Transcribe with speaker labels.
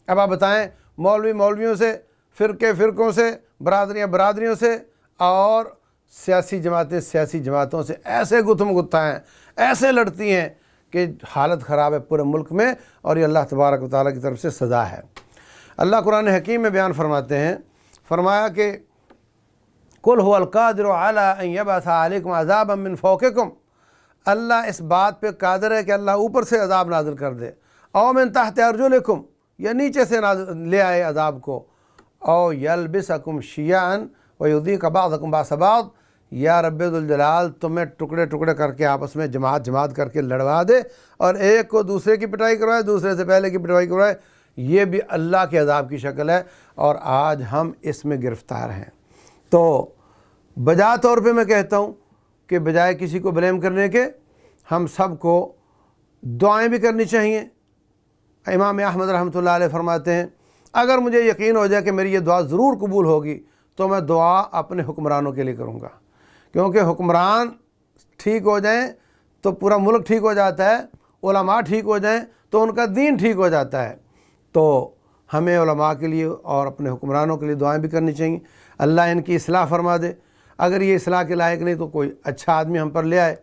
Speaker 1: اب آپ بتائیں، مولویوں سے، فرقوں سے، برادریوں سے، اور سیاسی جماعتوں سے ایسے گتھم گتھا ہیں، ایسے لڑتی ہیں کہ حالت خراب ہے پورے ملک میں، اور یہ اللہ تبارک و تعالیٰ کی طرف سے سزا ہے۔ اللہ قرآن حکیم میں بیان فرماتے ہیں، فرمایا کہ قل هو القادر علی ان یبعث علیکم عذابا من فوقکم، اللہ اس بات پہ قادر ہے کہ اللہ اوپر سے عذاب نازل کر دے، او من تحت ارجلکم، یا نیچے سے لے آئے عذاب کو، او یلبسکم شیعا ویذیق بعضکم باس بعض، یا رب ذوالجلال تمہیں ٹکڑے ٹکڑے کر کے آپس میں جماعت کر کے لڑوا دے، اور ایک کو دوسرے کی پٹائی کروائے، دوسرے سے پہلے کی پٹائی کروائے۔ یہ بھی اللہ کے عذاب کی شکل ہے، اور آج ہم اس میں گرفتار ہیں۔ تو بجا طور پہ میں کہتا ہوں کہ بجائے کسی کو بلیم کرنے کے، ہم سب کو دعائیں بھی کرنی چاہیے۔ امام احمد رحمۃ اللہ علیہ فرماتے ہیں، اگر مجھے یقین ہو جائے کہ میری یہ دعا ضرور قبول ہوگی تو میں دعا اپنے حکمرانوں کے لیے کروں گا، کیونکہ حکمران ٹھیک ہو جائیں تو پورا ملک ٹھیک ہو جاتا ہے، علماء ٹھیک ہو جائیں تو ان کا دین ٹھیک ہو جاتا ہے۔ تو ہمیں علماء کے لیے اور اپنے حکمرانوں کے لیے دعائیں بھی کرنی چاہیے، اللہ ان کی اصلاح فرما دے۔ اگر یہ اصلاح کے لائق نہیں تو کوئی اچھا آدمی ہم پر لے آئے